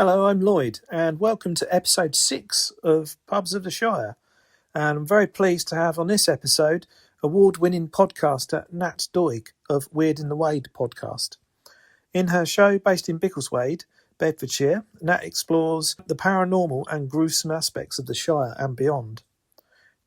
Hello, I'm Lloyd, and welcome to episode 6 of Pubs of the Shire. And I'm very pleased to have on this episode award-winning podcaster Nat Doig of Weirdinthewade podcast. In her show, based in Biggleswade, Bedfordshire, Nat explores the paranormal and gruesome aspects of the Shire and beyond.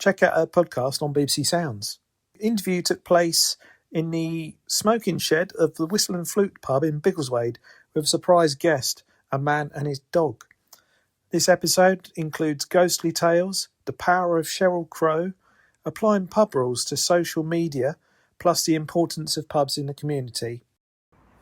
Check out her podcast on BBC Sounds. The interview took place in the smoking shed of the Whistle and Flute pub in Biggleswade with a surprise guest, a man and his dog. This episode includes ghostly tales, the power of Sheryl Crow, applying pub rules to social media, plus the importance of pubs in the community.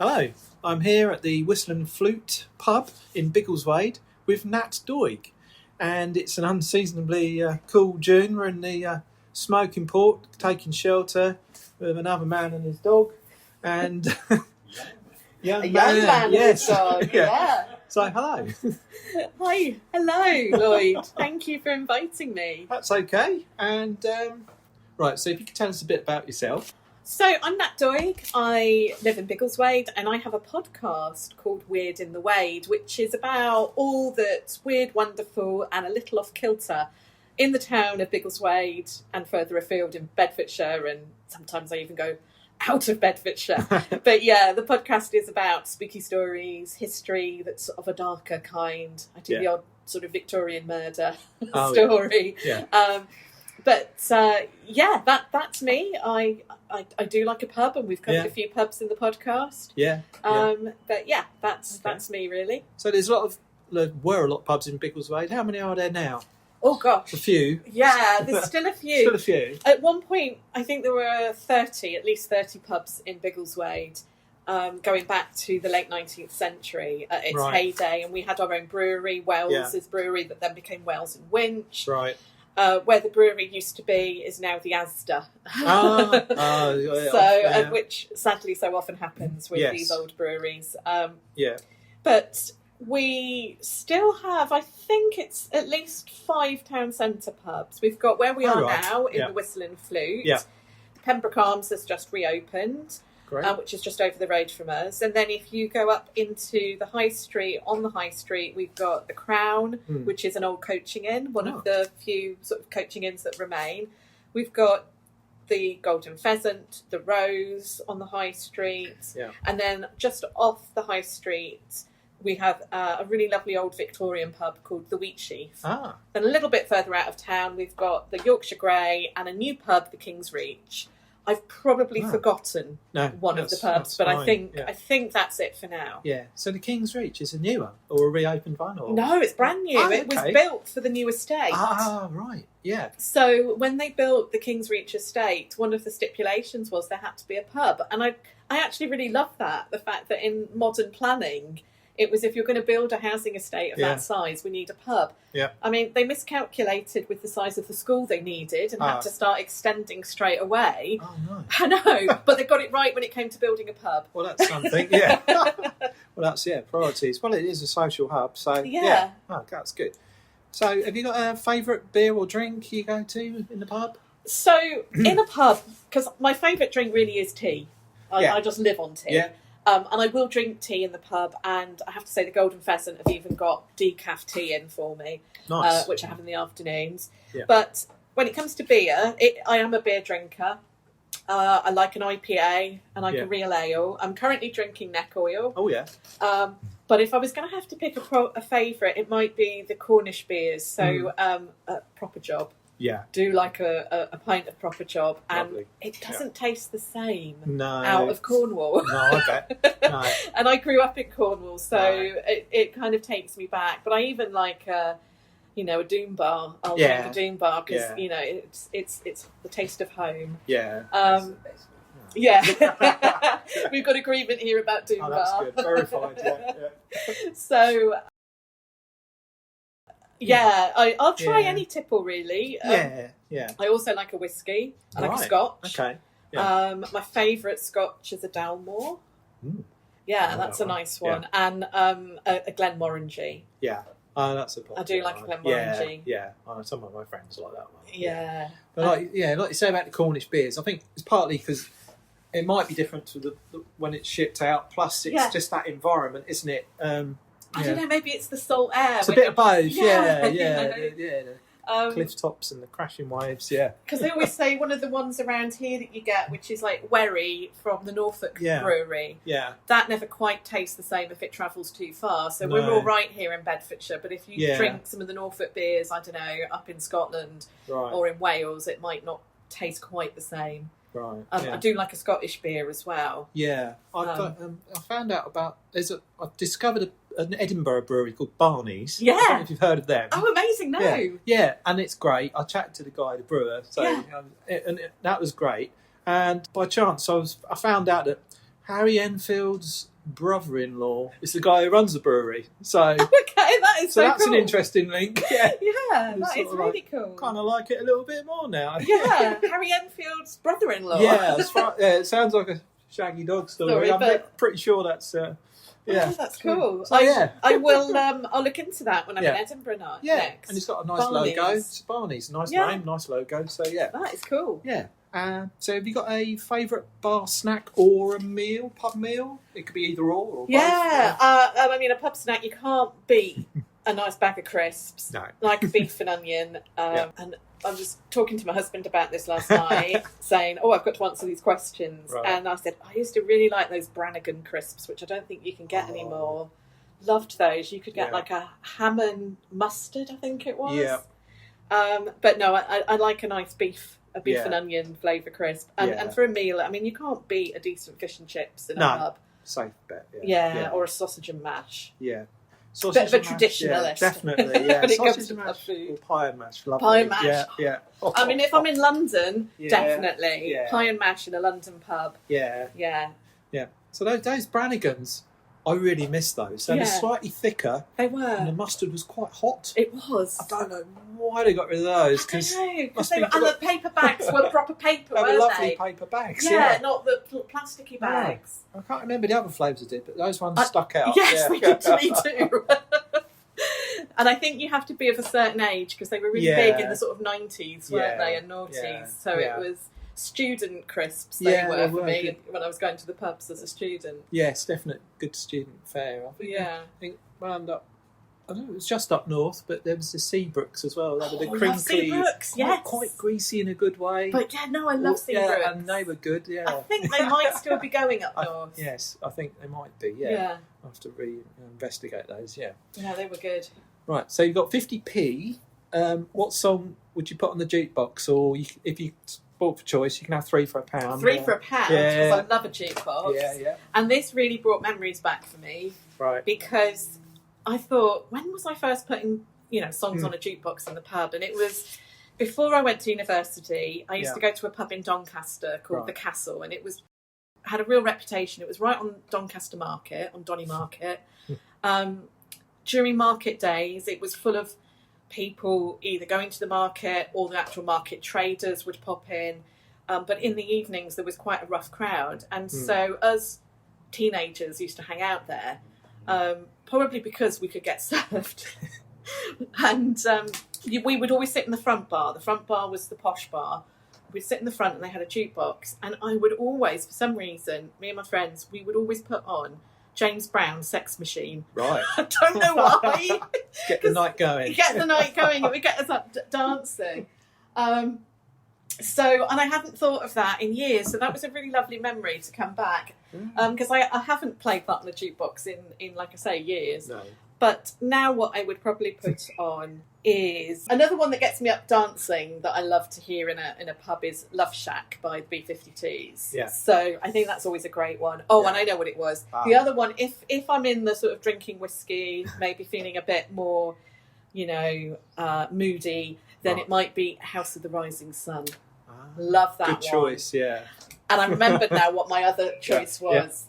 Hello, I'm here at the Whistle and Flute pub in Biggleswade with Nat Doig, and it's an unseasonably cool June. We're in the smoking port, taking shelter with another man and his dog, and a young man yes. and his dog. Yeah. So hello. Hi, hello, Lloyd. Thank you for inviting me. That's okay. And right, so if you could tell us a bit about yourself. So I'm Nat Doig. I live in Biggleswade, and I have a podcast called Weird in the Wade, which is about all that's weird, wonderful, and a little off kilter in the town of Biggleswade and further afield in Bedfordshire, and sometimes I even go out of Bedfordshire. But yeah, the podcast is about spooky stories, history that's of a darker kind. I do the odd sort of Victorian murder story. Yeah. That's me. I do like a pub, and we've covered a few pubs in the podcast. That's me really. So there were a lot of pubs in Biggleswade. How many are there now? Oh gosh, a few. Yeah, there's still a few. Still a few. At one point, I think there were at least 30 pubs in Biggleswade, going back to the late 19th century at its heyday, and we had our own brewery, Wells's brewery, that then became Wells and Winch. Right. Where the brewery used to be is now the Asda. Which sadly so often happens with these old breweries. But we still have, I think it's at least 5 town centre pubs. We've got where we are now in the Whistle and Flute. Yeah. Pembroke Arms has just reopened, which is just over the road from us. And then if you go up into the High Street, on the High Street, we've got the Crown, which is an old coaching inn, one of the few sort of coaching inns that remain. We've got the Golden Pheasant, the Rose on the High Street. Yeah. And then just off the High Street, we have a really lovely old Victorian pub called the Wheatsheaf. Then a little bit further out of town, we've got the Yorkshire Grey and a new pub, the King's Reach. I've probably forgotten one of the pubs, but I think that's it for now. Yeah. So the King's Reach is a new one or a reopened one? Or? No, it's brand new. It was built for the new estate. Right. Yeah. So when they built the King's Reach estate, one of the stipulations was there had to be a pub, and I actually really love that. The fact that in modern planning, it was, if you're going to build a housing estate of that size, we need a pub. Yeah. I mean, they miscalculated with the size of the school they needed and had to start extending straight away. Oh, no. I know, but they got it right when it came to building a pub. Well, that's something, yeah. Priorities. Well, it is a social hub, so yeah. Oh, that's good. So have you got a favourite beer or drink you go to in the pub? So, in a pub, because my favourite drink really is tea. I just live on tea. Yeah. And I will drink tea in the pub, and I have to say the Golden Pheasant have even got decaf tea in for me, which I have in the afternoons. Yeah. But when it comes to beer, I am a beer drinker. I like an IPA, and I like a real ale. I'm currently drinking neck oil. Oh, yeah. But if I was going to have to pick a favourite, it might be the Cornish beers. So Proper Job. Yeah. Do like a pint of Proper Job, and it doesn't tataste the same out of Cornwall. No, I bet. No. And I grew up in Cornwall, so it kind of takes me back. But I even like a Doom Bar. I'll drink a Doom Bar because it's the taste of home. Yeah. We've got agreement here about Doom Bar. That's good. Verified. Yeah. So. I'll try any tipple really. I also like a whiskey. I like a Scotch. Okay. Yeah. My favourite Scotch is a Dalmore. Yeah, that's a nice one. And a Glenmorangie. Yeah. That's a popular I do like a Glenmorangie. Yeah. Some of my friends like that one. Yeah. But like you say about the Cornish beers, I think it's partly because it might be different to the when it's shipped out. Plus, it's just that environment, isn't it? I don't know, maybe it's the salt air. It's a bit of both, yeah. The cliff tops and the crashing waves, yeah. Because they always say one of the ones around here that you get, which is like Wherry from the Norfolk Brewery, that never quite tastes the same if it travels too far. So we're all right here in Bedfordshire, but if you drink some of the Norfolk beers, I don't know, up in Scotland or in Wales, it might not taste quite the same. Right. I do like a Scottish beer as well. Yeah, I found out about I've discovered an Edinburgh brewery called Barney's. Yeah, I don't know if you've heard of them. Oh, amazing! No. Yeah, and it's great. I chatted to the guy, the brewer, that was great. And by chance, I found out that Harry Enfield's brother-in-law is the guy who runs the brewery. So okay, that is so that's cool. an interesting link. Yeah, that is really cool. Kind of like it a little bit more now. Yeah, Harry Enfield's brother-in-law. Yeah, that's right. Yeah, it sounds like a Shaggy Dog story. I'm pretty sure that's. That's cool. So, I will. I'll look into that when I'm in Edinburgh next. And it's got a nice logo. It's Barney's, nice name, nice logo. So that is cool. Yeah. So have you got a favourite bar snack or a meal, pub meal? It could be either or both. I mean, a pub snack, you can't beat a nice bag of crisps, like beef and onion. And I was talking to my husband about this last night, saying, I've got to answer these questions. Right. And I said, I used to really like those Brannigan crisps, which I don't think you can get anymore. Loved those. You could get like a ham and mustard, I think it was. Yeah. But no, I like a nice beef and onion flavour crisp. And for a meal, I mean, you can't beat a decent fish and chips in a pub. Safe bet. Or a sausage and mash. Yeah. Bit of a traditionalist. Definitely, yeah. Sausage and mash or pie and mash. Lovely. Pie and mash. Yeah. I mean, if I'm in London, definitely. Yeah. Pie and mash in a London pub. Yeah. So those Brannigans, I really miss those. They were slightly thicker. They were. And the mustard was quite hot. It was. I don't know why they got rid of those. I don't know. And the paper bags were proper paper, weren't they? Lovely paper bags, not the plasticky bags. No, I can't remember the other flavours I did, but those ones stuck out. Yes, they did to me too. And I think you have to be of a certain age because they were really big in the sort of 90s, weren't they, and noughties. Yeah. So it was student crisps they were for me when I was going to the pubs as a student. Yes, definitely good student fare. I think round up, I don't know, it was just up north, but there was the Seabrooks as well. They were the crinkly, quite greasy in a good way. But I love Seabrooks. Yeah, and they were good, I think they might still be going up north. Yes, I think they might be, I'll have to investigate those, Yeah, they were good. Right, so you've got 50p. What song would you put on the jukebox? Or if you bought for choice, you can have 3 for £1. 3 for £1, because I love a jukebox. Yeah. And this really brought memories back for me. Right. Because I thought, when was I first putting, songs on a jukebox in the pub? And it was before I went to university. I used to go to a pub in Doncaster called The Castle, and it had a real reputation. It was right on Doncaster Market, on Donny Market. During market days, it was full of people either going to the market or the actual market traders would pop in. But in the evenings, there was quite a rough crowd. And so us teenagers used to hang out there, probably because we could get served. And we would always sit in the front bar. The front bar was the posh bar. We'd sit in the front and they had a jukebox. And I would always, for some reason, me and my friends, we would always put on James Brown's Sex Machine. Right. I don't know why. Get the night going. Get the night going. It would get us up dancing. So, and I hadn't thought of that in years. So that was a really lovely memory to come back. Because I haven't played that on the jukebox in, like I say, years. No. But now what I would probably put on is another one that gets me up dancing that I love to hear in a pub is Love Shack by the B-52s. Yeah. So I think that's always a great one. Oh, and I know what it was. The other one, if I'm in the sort of drinking whiskey, maybe feeling a bit more, moody, then it might be House of the Rising Sun. Love that one. Good choice, yeah. And I remembered now what my other choice was.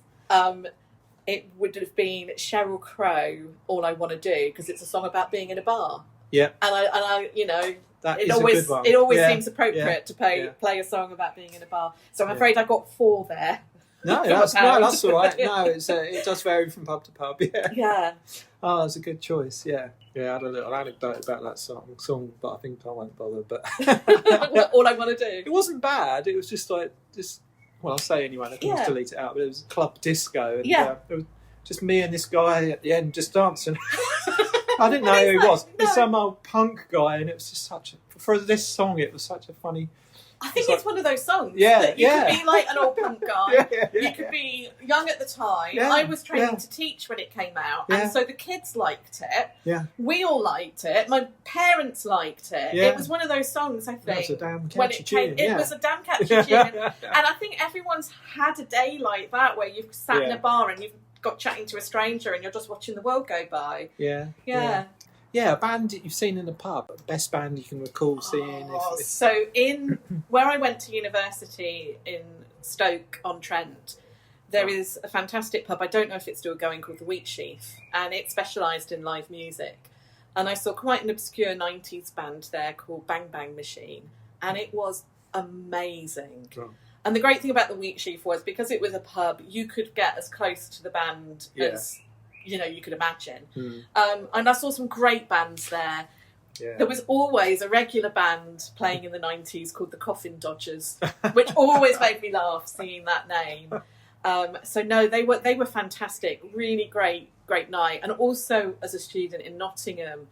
It would have been Sheryl Crow, All I Want to Do, because it's a song about being in a bar. Yeah. And I that it is always a good one. It always seems appropriate to play a song about being in a bar. So I'm afraid I got 4 there. No, that's all right. No, it does vary from pub to pub. Yeah. Yeah. Oh, that's a good choice. Yeah. Yeah, I had a little anecdote about that song, but I think I won't bother. But All I Want to Do. It wasn't bad. It was just. Well, I'll say anyway. I can just delete it out. But it was club disco. And, just me and this guy at the end just dancing. I didn't know who he was. No. It's some old punk guy, and it was just for this song, it was such a funny... I think it's one of those songs that you could be like an old punk guy. You could be young at the time. Yeah, I was training to teach when it came out, and so the kids liked it. Yeah. We all liked it. My parents liked it. Yeah. It was one of those songs, I think. It was a damn catchy tune. It was a damn catchy tune. And I think everyone's had a day like that where you've sat in a bar and you've got chatting to a stranger and you're just watching the world go by. Yeah, a band that you've seen in the pub, best band you can recall seeing. So where I went to university in Stoke-on-Trent, there is a fantastic pub, I don't know if it's still going, called the Wheatsheaf, and it specialised in live music. And I saw quite an obscure 90s band there called Bang Bang Machine, and it was amazing. Oh. And the great thing about the Wheatsheaf was, because it was a pub, you could get as close to the band as... you could imagine. And I saw some great bands there. Yeah. There was always a regular band playing in the 90s called the Coffin Dodgers, which always made me laugh seeing that name. They were fantastic. Really great night. And also, as a student in Nottingham,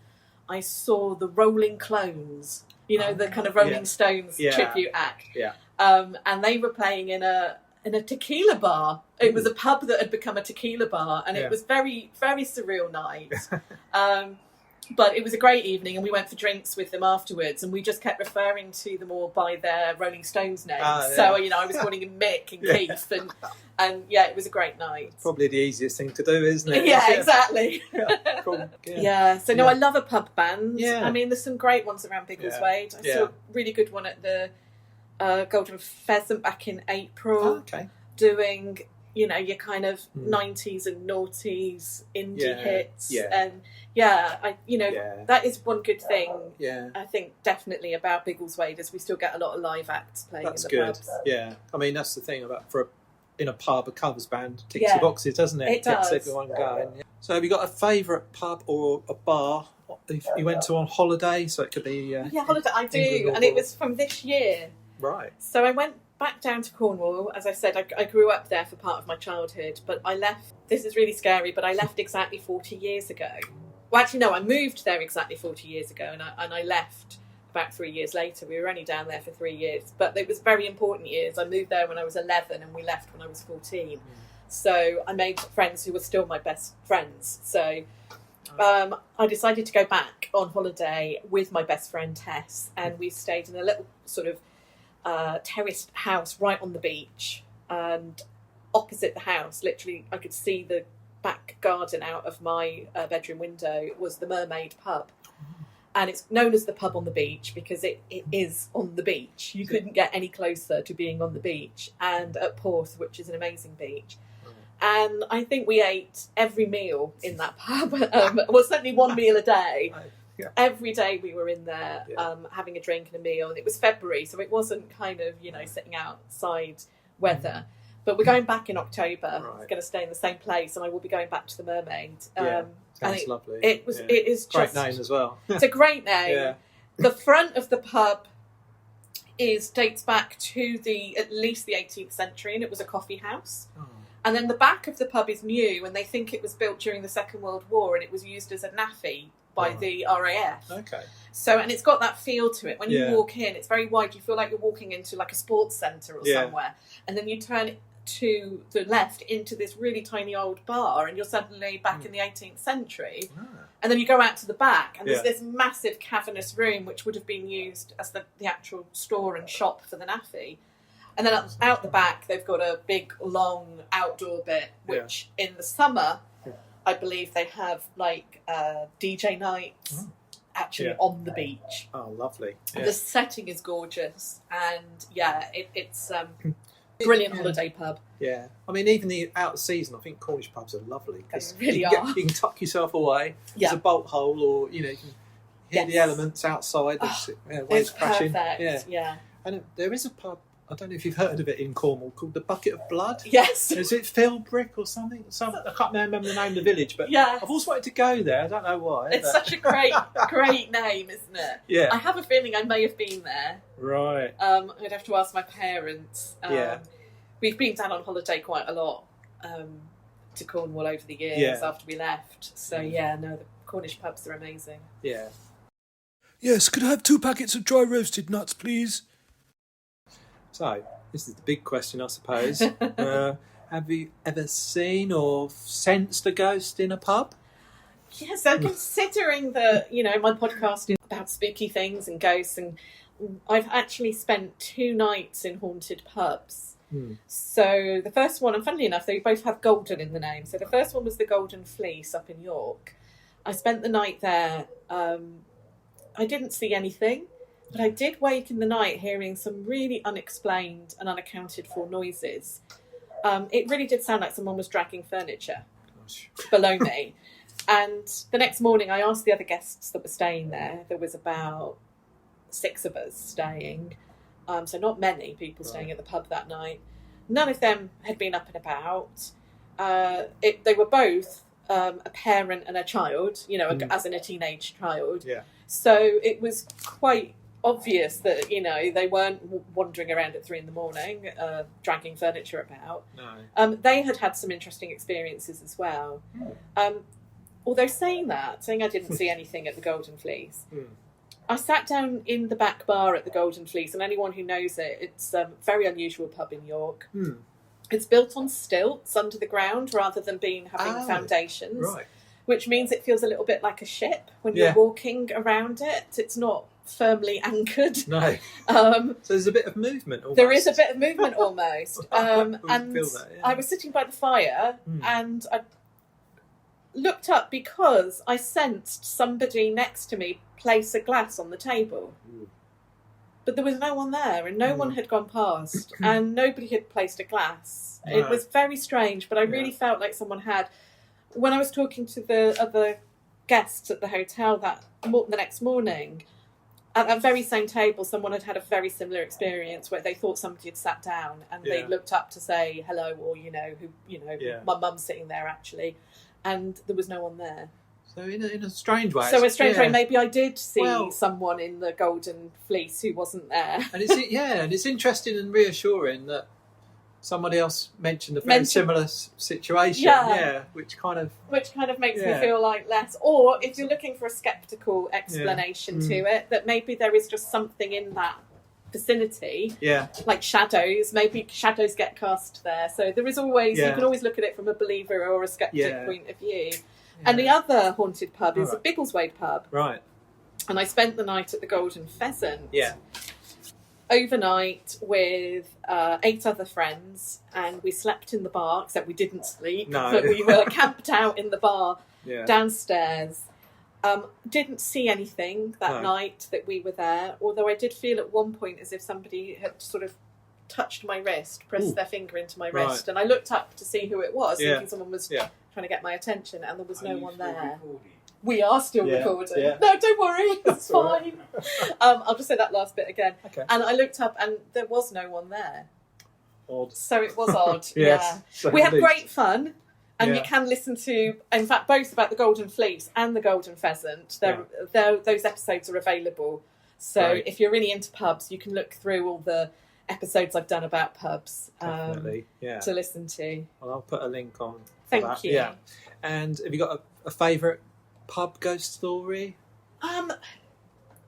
I saw the Rolling Clones, the kind of Rolling Stones tribute act. Yeah. And they were playing in a tequila bar. It was a pub that had become a tequila bar, and it was very, very surreal night. But it was a great evening, and we went for drinks with them afterwards, and we just kept referring to them all by their Rolling Stones names. So, I was calling him Mick and Keith, and it was a great night. Probably the easiest thing to do, isn't it? Yeah, exactly. Cool. I love a pub band. Yeah. I mean, there's some great ones around Biggleswade. I saw a really good one at the Golden Pheasant back in April, doing your kind of 90s and noughties indie hits, and that is one good thing. I think definitely about Biggleswade is we still get a lot of live acts playing in the pubs. Yeah, I mean that's the thing about in a pub, a covers band ticks the boxes, doesn't it? It does. Gets everyone going. So have you got a favourite pub or a bar if you went to on holiday? So it could be holiday. I do, and it was from this year. Right. So I went back down to Cornwall. As I said, I grew up there for part of my childhood, but I left, this is really scary, but I left exactly 40 years ago. Well, actually, no, I moved there exactly 40 years ago, and I left about 3 years later. We were only down there for 3 years, but it was very important years. I moved there when I was 11, and we left when I was 14. So I made friends who were still my best friends. So I decided to go back on holiday with my best friend Tess, and we stayed in a little sort of terraced house right on the beach, and opposite the house, literally I could see the back garden out of my bedroom window, was the Mermaid pub. And it's known as the pub on the beach because it is on the beach. You couldn't get any closer to being on the beach, and at Porth, which is an amazing beach. And I think we ate every meal in that pub. Well, certainly one meal a day. Yeah. Every day we were in there having a drink and a meal, and it was February, so it wasn't kind of sitting outside weather. But we're going back in October. Right. We're going to stay in the same place, and I will be going back to the Mermaid. Sounds lovely. It is just great name as well. It's a great name. Yeah. The front of the pub dates back to at least the 18th century, and it was a coffee house. Oh. And then the back of the pub is new, and they think it was built during the Second World War, and it was used as a naffy by the RAF. Okay. So, and it's got that feel to it. When you walk in, it's very wide. You feel like you're walking into like a sports centre or somewhere. And then you turn to the left into this really tiny old bar, and you're suddenly back in the 18th century. Ah. And then you go out to the back, and there's this massive cavernous room which would have been used as the actual store and shop for the naffy. And then out the back, they've got a big, long outdoor bit, which in the summer, I believe they have like DJ nights actually on the beach. Oh, lovely. Yeah. The setting is gorgeous, and it's brilliant holiday pub. Yeah. I mean, even out of season, I think Cornish pubs are lovely. They really are. You can tuck yourself away. There's a bolt hole, or, you can hear the elements outside. Waves crashing. Perfect. Yeah. And there is a pub, I don't know if you've heard of it in Cornwall, called the Bucket of Blood. Yes. Is it Philbrick or something? I can't remember the name of the village, but I've always wanted to go there. I don't know why. It's such a great name, isn't it? Yeah. I have a feeling I may have been there. Right. I'd have to ask my parents. We've been down on holiday quite a lot. to Cornwall over the years after we left. So the Cornish pubs are amazing. Yeah. Yes, could I have 2 packets of dry roasted nuts, please? So, this is the big question, I suppose. Have you ever seen or sensed a ghost in a pub? Yeah, so considering that, my podcast is about spooky things and ghosts, and I've actually spent 2 nights in haunted pubs. So the first one, and funnily enough, they both have golden in the name. So the first one was the Golden Fleece up in York. I spent the night there. I didn't see anything, but I did wake in the night hearing some really unexplained and unaccounted for noises. It really did sound like someone was dragging furniture below me. And the next morning I asked the other guests that were staying there. There was about 6 of us staying. So not many people staying at the pub that night. None of them had been up and about. They were both a parent and a child, as in a teenage child. Yeah. So it was quite obvious that, they weren't wandering around at 3 a.m, dragging furniture about. No. They had some interesting experiences as well. Although saying I didn't see anything at the Golden Fleece, I sat down in the back bar at the Golden Fleece, and anyone who knows it, it's a very unusual pub in York. It's built on stilts under the ground rather than having foundations, which means it feels a little bit like a ship when you're walking around it. It's not firmly anchored. No. So there's a bit of movement almost. There is a bit of movement almost. And I was sitting by the fire and I looked up because I sensed somebody next to me place a glass on the table. But there was no one there, and no one had gone past, and nobody had placed a glass. No. It was very strange, but I really felt like someone had. When I was talking to the other guests at the hotel the next morning, at that very same table, someone had a very similar experience where they thought somebody had sat down, and they looked up to say hello, or my mum's sitting there actually, and there was no one there. So in a strange way. So a strange way, maybe I did see someone in the Golden Fleece who wasn't there. And it's interesting and reassuring that somebody else mentioned a very similar situation. Which kind of makes me feel like less. Or if you're looking for a sceptical explanation to it, that maybe there is just something in that vicinity. Yeah. Like shadows. Maybe shadows get cast there. So there is always you can always look at it from a believer or a skeptic point of view. And the other haunted pub is a Biggleswade pub. Right. And I spent the night at the Golden Pheasant. Yeah. Overnight with 8 other friends, and we slept in the bar, except we didn't sleep, but we were camped out in the bar downstairs. Didn't see anything that night that we were there, although I did feel at one point as if somebody had sort of touched my wrist, pressed their finger into my wrist, and I looked up to see who it was, thinking someone was trying to get my attention, and there was no one there. We are still recording. Yeah. No, don't worry, it's fine. I'll just say that last bit again. Okay. And I looked up, and there was no one there. Odd. So it was odd. So we had great fun, and you can listen to, in fact, both about the Golden Fleece and the Golden Pheasant. Those episodes are available. So if you're really into pubs, you can look through all the episodes I've done about pubs to listen to. Well, I'll put a link on. Thank you. Yeah. And have you got a favourite pub ghost story?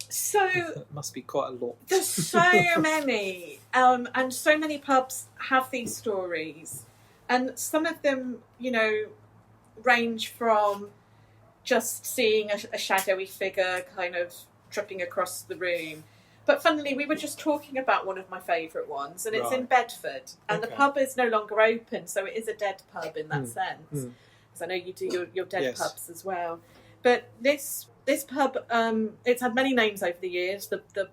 So it must be quite a lot. There's so many, and so many pubs have these stories, and some of them, range from just seeing a shadowy figure kind of tripping across the room. But funnily, we were just talking about one of my favourite ones, and it's in Bedford, and the pub is no longer open, so it is a dead pub in that sense. Because I know you do your dead pubs as well. But this pub, it's had many names over the years. The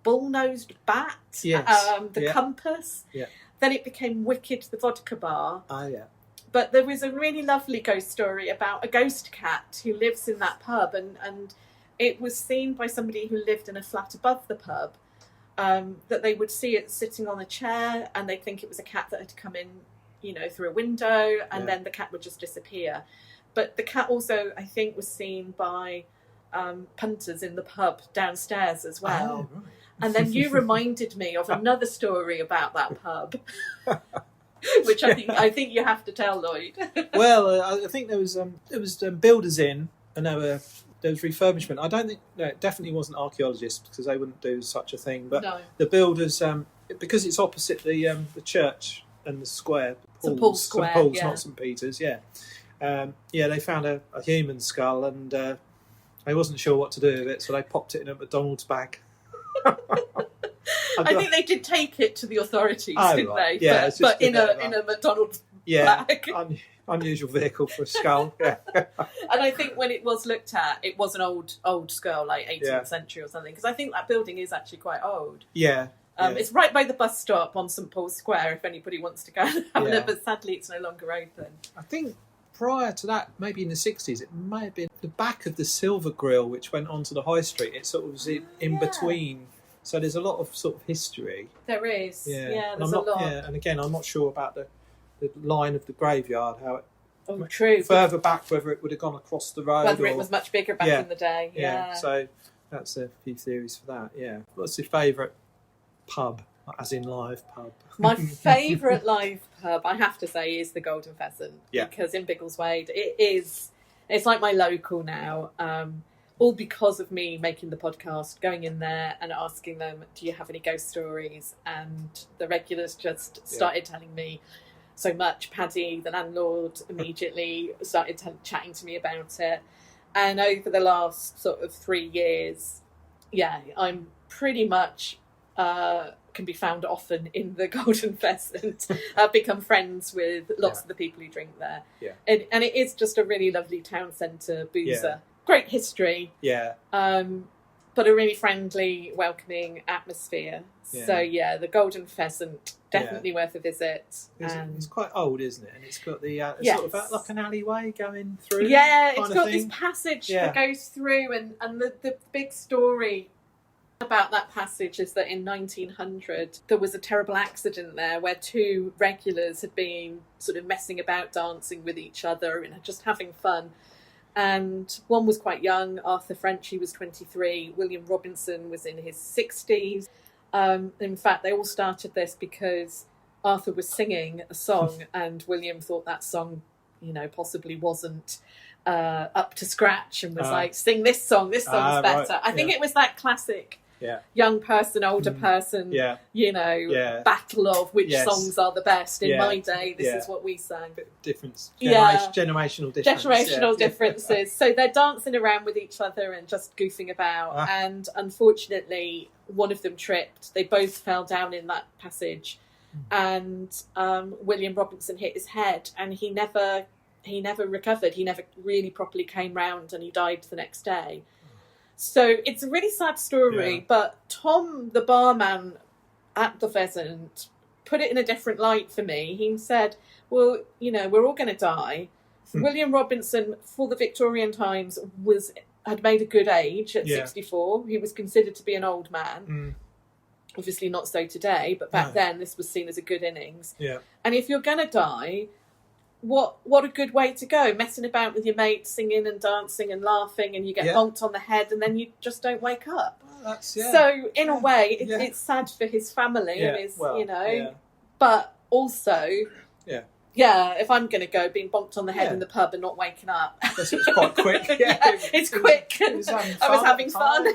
Bull-Nosed Bat, the Compass. Yeah. Then it became Wicked, the vodka bar. Oh, yeah. But there was a really lovely ghost story about a ghost cat who lives in that pub, and it was seen by somebody who lived in a flat above the pub, that they would see it sitting on a chair, and they'd think it was a cat that had come in, through a window, and then the cat would just disappear. But the cat also, I think, was seen by punters in the pub downstairs as well. Oh, right. And then you reminded me of another story about that pub. which I think you have to tell Lloyd. Well, I think there was builders in, and there was refurbishment. I don't think it definitely wasn't archaeologists, because they wouldn't do such a thing. But no. The builders, because it's opposite the church and the square, St Paul's Square, St Paul's, not St Peter's. Yeah, they found a human skull, and they wasn't sure what to do with it, so they popped it in a McDonald's bag. I think they did take it to the authorities, didn't right. they? Yeah, but in a McDonald's bag. Unusual vehicle for a skull. Yeah. And I think when it was looked at, it was an old skull, like 18th century or something, because I think that building is actually quite old. Yeah. It's right by the bus stop on St Paul's Square, if anybody wants to go and have it, but sadly it's no longer open. I think prior to that, maybe in the 60s, it may have been the back of the Silver Grill, which went onto the high street. It sort of was in between. So there's a lot of sort of history. There is. Yeah, there's a lot. Yeah, and again, I'm not sure about the line of the graveyard, how it... true. Further back, whether it would have gone across the road. Whether it was much bigger back in the day. Yeah. So that's a few theories for that, yeah. What's your favourite pub, as in live pub? My favourite live pub, I have to say, is the Golden Pheasant. Yeah. Because in Biggleswade, it's like my local now. All because of me making the podcast, going in there and asking them, do you have any ghost stories? And the regulars just started telling me so much. Paddy, the landlord, immediately started chatting to me about it. And over the last sort of 3 years, I'm pretty much can be found often in the Golden Pheasant. I've become friends with lots of the people who drink there. Yeah. And it is just a really lovely town centre boozer. Yeah. Great history. Yeah. But a really friendly, welcoming atmosphere. Yeah. So the Golden Pheasant, definitely worth a visit. It's quite old, isn't it? And it's got the sort of like an alleyway going through. Yeah, it's got this passage that goes through, and the big story about that passage is that in 1900 there was a terrible accident there where two regulars had been sort of messing about, dancing with each other and just having fun. And one was quite young, Arthur French, he was 23, William Robinson was in his 60s. In fact, they all started this because Arthur was singing a song and William thought that song, possibly wasn't up to scratch and was like, sing this song's better. Right. I think it was that classic young person, older person, battle of which songs are the best. In my day, this is what we sang. Generational difference. Generational differences. So they're dancing around with each other and just goofing about. And unfortunately, one of them tripped. They both fell down in that passage. And William Robinson hit his head and he never recovered. He never really properly came round and he died the next day. So it's a really sad story, but Tom, the barman at the Pheasant, put it in a different light for me. He said, well, we're all going to die. William Robinson, for the Victorian times, had made a good age at 64. He was considered to be an old man. Obviously not so today, but back then this was seen as a good innings. Yeah. And if you're going to die... What a good way to go, messing about with your mates, singing and dancing and laughing, and you get bonked on the head and then you just don't wake up. Well, so in a way, it's sad for his family and his, but also, if I'm going to go being bonked on the head in the pub and not waking up. It's quite quick. It's quick. I was having fun.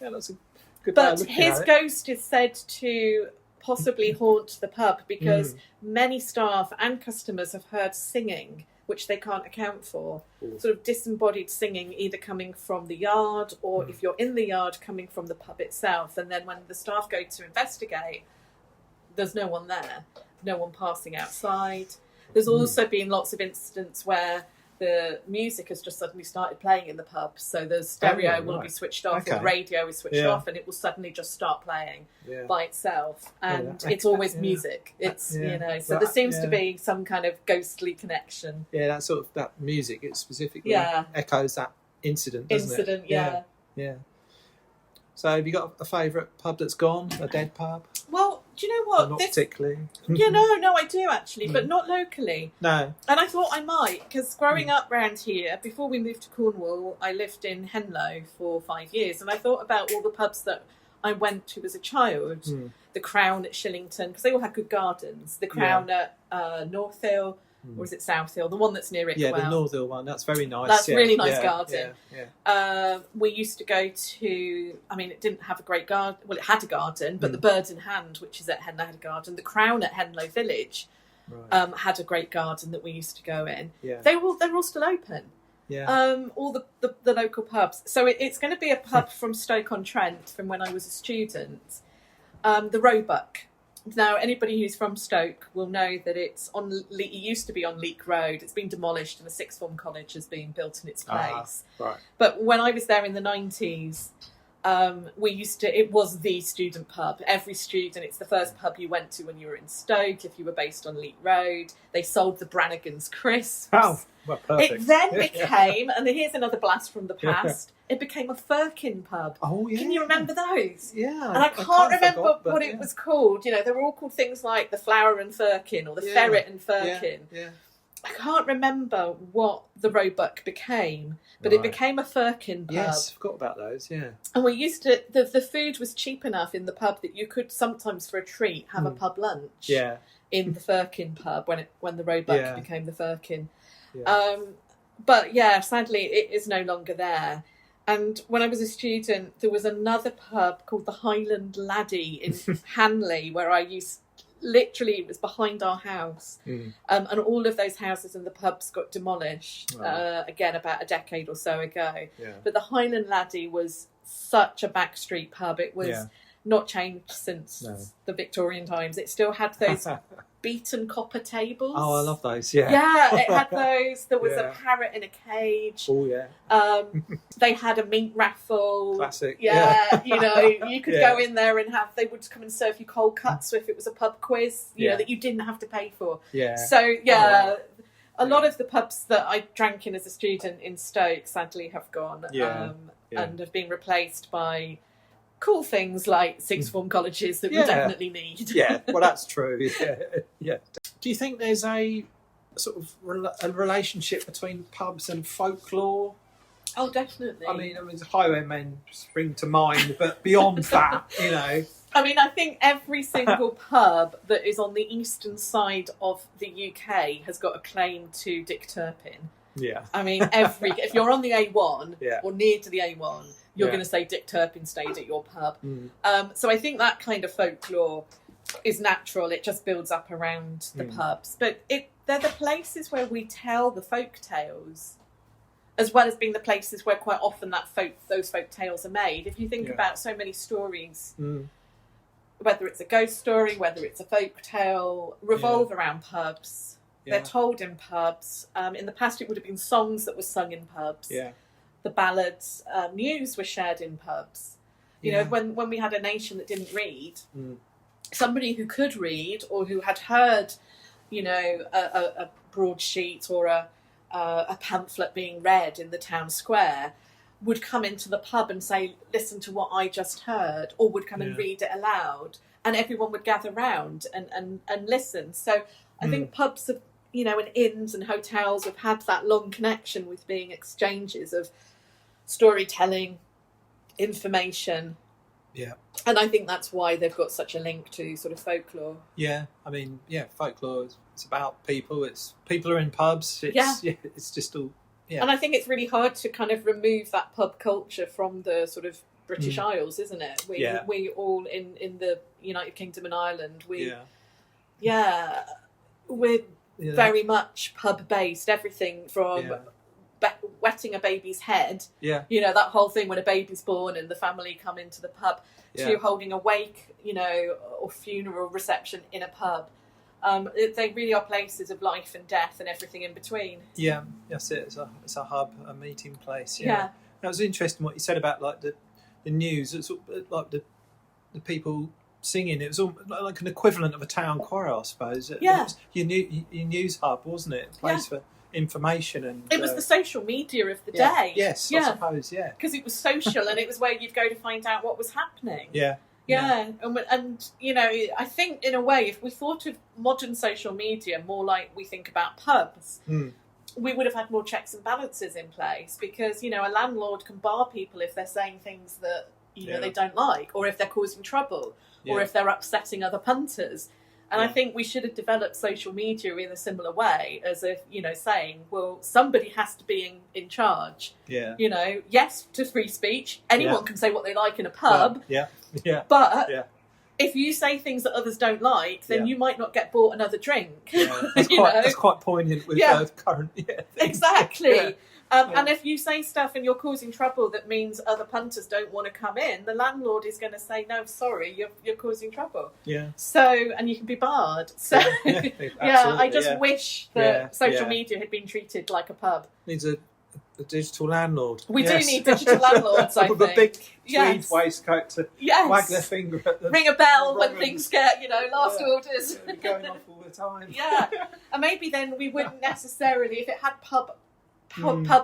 That's a good But his ghost is said to possibly haunt the pub because many staff and customers have heard singing which they can't account for. Sort of disembodied singing either coming from the yard or if you're in the yard coming from the pub itself, and then when the staff go to investigate there's no one there, no one passing outside. There's also been lots of incidents where the music has just suddenly started playing in the pub, so the stereo will be switched off, or the radio is switched off, and it will suddenly just start playing by itself, and it's always music. It's so there seems to be some kind of ghostly connection. Yeah, that sort of that music, it specifically echoes that incident, doesn't it? Yeah. So have you got a favourite pub that's gone? A dead pub? Well, do you know what? Or not particularly. No, I do actually, but not locally. No. And I thought I might, because growing up round here, before we moved to Cornwall, I lived in Henlow for 5 years, and I thought about all the pubs that I went to as a child. The Crown at Shillington, because they all had good gardens. The Crown at North Hill, or is it South Hill? The one that's near it. Yeah, the North Hill one. That's very nice. That's really nice garden. Yeah. We used to go to. I mean, it didn't have a great garden. Well, it had a garden, but the Birds in Hand, which is at Henlow, had a garden. The Crown at Henlow Village had a great garden that we used to go in. Yeah. They're all still open. Yeah. All the local pubs. So it's going to be a pub from Stoke-on-Trent from when I was a student. The Roebuck. Now, anybody who's from Stoke will know that it used to be on Leek Road. It's been demolished and a sixth form college has been built in its place. Right. But when I was there in the 90s, it was the student pub. Every student, it's the first pub you went to when you were in Stoke, if you were based on Leek Road. They sold the Brannigan's crisps. Oh, well, perfect. It then became, and here's another blast from the past, it became a firkin pub. Oh, yeah. Can you remember those? Yeah. And I can't remember what it was called. You know, they were all called things like the Flower and Firkin or the Ferret and Firkin. Yeah. I can't remember what the Roebuck became, but it became a firkin pub. Yes, I forgot about those, yeah. And we used to, the food was cheap enough in the pub that you could sometimes, for a treat, have a pub lunch. Yeah. In the firkin pub when the Roebuck became the firkin. Yeah. But yeah, sadly, it is no longer there. And when I was a student, there was another pub called the Highland Laddie in Hanley, where I used. Literally, it was behind our house, and all of those houses and the pubs got demolished again about a decade or so ago. Yeah. But the Highland Laddie was such a backstreet pub. It was not changed since the Victorian times. It still had those beaten copper tables. Oh, I love those. Yeah. Yeah, it had those. There was a parrot in a cage. Oh yeah. They had a meat raffle. Classic. Yeah, you know, you could go in there and they would come and serve you cold cuts if it was a pub quiz, you know, that you didn't have to pay for. Yeah. So a lot of the pubs that I drank in as a student in Stoke sadly have gone and have been replaced by cool things like sixth form colleges that we definitely need. Yeah, well, that's true. Yeah. Do you think there's a sort of a relationship between pubs and folklore? Oh, definitely. I mean, highwaymen spring to mind, but beyond that, you know. I mean, I think every single pub that is on the eastern side of the UK has got a claim to Dick Turpin. Yeah. I mean, if you're on the A1 or near to the A1, you're going to say Dick Turpin stayed at your pub. So I think that kind of folklore is natural. It just builds up around the pubs. But they're the places where we tell the folk tales, as well as being the places where quite often those folk tales are made. If you think about so many stories, whether it's a ghost story, whether it's a folk tale, revolve around pubs. Yeah. They're told in pubs. In the past, it would have been songs that were sung in pubs. Yeah. The ballads, news were shared in pubs. You know, when we had a nation that didn't read, somebody who could read or who had heard, you know, a broadsheet or a pamphlet being read in the town square would come into the pub and say, listen to what I just heard, or would come and read it aloud, and everyone would gather round and listen. So I think pubs have, you know, and inns and hotels have had that long connection with being exchanges of storytelling, information. Yeah. And I think that's why they've got such a link to sort of folklore. Yeah, I mean, folklore, it's about people. People are in pubs. It's just all... Yeah. And I think it's really hard to kind of remove that pub culture from the sort of British Isles, isn't it? We all in the United Kingdom and Ireland, we're very much pub based. Everything from wetting a baby's head, you know, that whole thing when a baby's born and the family come into the pub, to holding a wake, you know, or funeral reception in a pub. They really are places of life and death and everything in between. Yeah, that's it. It's a hub, a meeting place. Yeah. That was interesting what you said about like the news. It's like the people singing. It was all like an equivalent of a town choir, I suppose. Yeah. It was your news hub, wasn't it? A place for information and... It was the social media of the day. Yes, I suppose, Because it was social and it was where you'd go to find out what was happening. Yeah. And you know, I think in a way, if we thought of modern social media more like we think about pubs, we would have had more checks and balances in place, because, you know, a landlord can bar people if they're saying things that they don't like, or if they're causing trouble, or if they're upsetting other punters. And I think we should have developed social media in a similar way, as if, saying, well, somebody has to be in charge. Yeah. Yes to free speech. Anyone can say what they like in a pub. But if you say things that others don't like, then you might not get bought another drink. Yeah. That's quite poignant with current. Exactly. And if you say stuff and you're causing trouble that means other punters don't want to come in, the landlord is going to say, no, sorry, you're causing trouble. Yeah. So, and you can be barred. So, I just wish that social media had been treated like a pub. Needs a digital landlord. We do need digital landlords, I think. With a big tweed waistcoat to wag their finger at them. Ring a bell when things get, last orders. Going off all the time. Yeah. And maybe then we wouldn't necessarily, if it had pub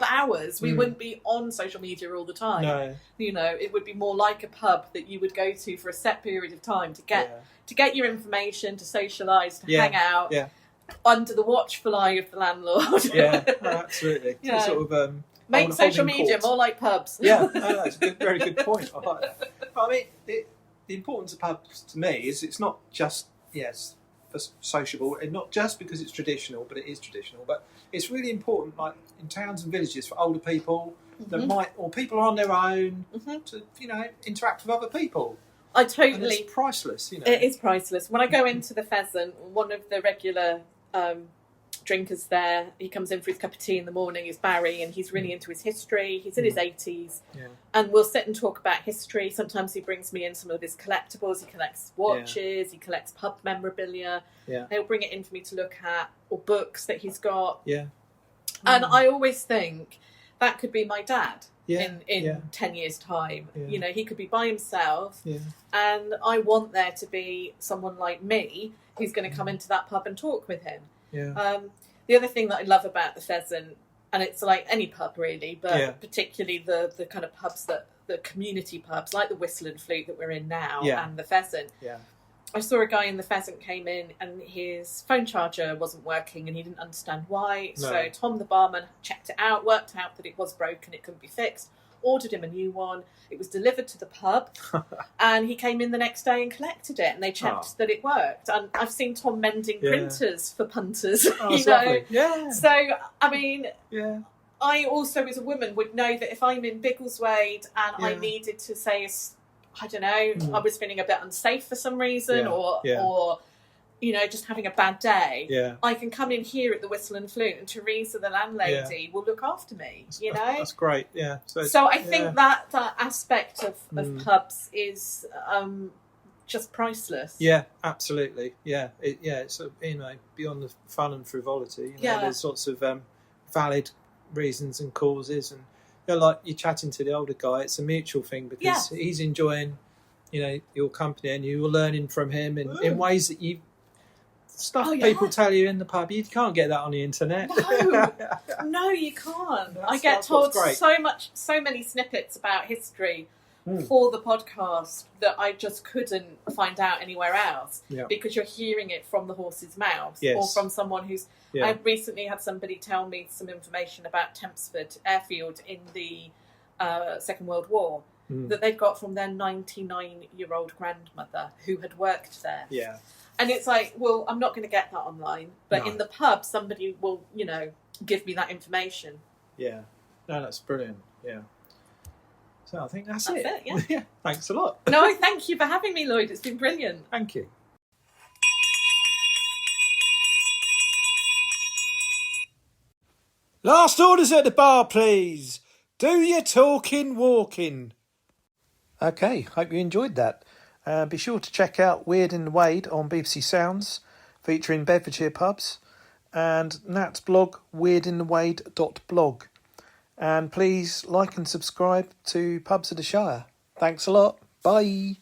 hours, we wouldn't be on social media all the time. No. It would be more like a pub that you would go to for a set period of time to get your information, to socialise, to hang out under the watchful eye of the landlord. Yeah, absolutely. Yeah. Sort of make social media more like pubs. Yeah, that's a very good point. I like that. But I mean, the importance of pubs to me is it's not just for sociable, and not just because it's traditional, but it is traditional. But it's really important, like in towns and villages, for older people that or people are on their own to interact with other people. And it's priceless. It is priceless. When I go into the Pheasant, one of the regular drinkers there, he comes in for his cup of tea in the morning, is Barry, and he's really into his history. He's in his 80s, and we'll sit and talk about history. Sometimes he brings me in some of his collectibles. He collects watches, he collects pub memorabilia. He'll bring it in for me to look at, or books that he's got. And I always think that could be my dad in 10 years' time. He could be by himself, and I want there to be someone like me who's going to come into that pub and talk with him. The other thing that I love about the Pheasant, and it's like any pub really, but particularly the kind of pubs the community pubs, like the Whistle and Flute that we're in now, and the Pheasant. I saw a guy in the Pheasant came in and his phone charger wasn't working and he didn't understand why. No. So Tom the barman checked it out, worked out that it was broken, it couldn't be fixed, ordered him a new one. It was delivered to the pub and he came in the next day and collected it, and they checked that it worked. And I've seen Tom mending printers for punters. Lovely. Yeah. So, I mean, I also as a woman would know that if I'm in Biggleswade and I needed to say, I don't know, I was feeling a bit unsafe for some reason or just having a bad day, I can come in here at the Whistle and Flute and Teresa, the landlady, will look after me, That's great, So I think that aspect of pubs is just priceless. Yeah, absolutely. Yeah, it's beyond the fun and frivolity. There's lots of valid reasons and causes, and like you're chatting to the older guy, it's a mutual thing because he's enjoying, your company, and you're learning from him in ways that people tell you in the pub, you can't get that on the internet. No, you can't. I get told so many snippets about history for the podcast that I just couldn't find out anywhere else because you're hearing it from the horse's mouth or from someone who's... I recently had somebody tell me some information about Tempsford Airfield in the Second World War that they'd got from their 99-year-old grandmother who had worked there. Yeah. And it's like, well, I'm not going to get that online, but in the pub, somebody will, give me that information. Yeah. No, that's brilliant. Yeah. So I think that's it. Yeah. Thanks a lot. No, thank you for having me, Lloyd. It's been brilliant. Thank you. Last orders at the bar, please. Do your talking, walking. Okay, hope you enjoyed that. Be sure to check out Weird in the Wade on BBC Sounds, featuring Bedfordshire pubs, and Nat's blog, weirdinthewade.blog. And please like and subscribe to Pubs of the Shire. Thanks a lot. Bye.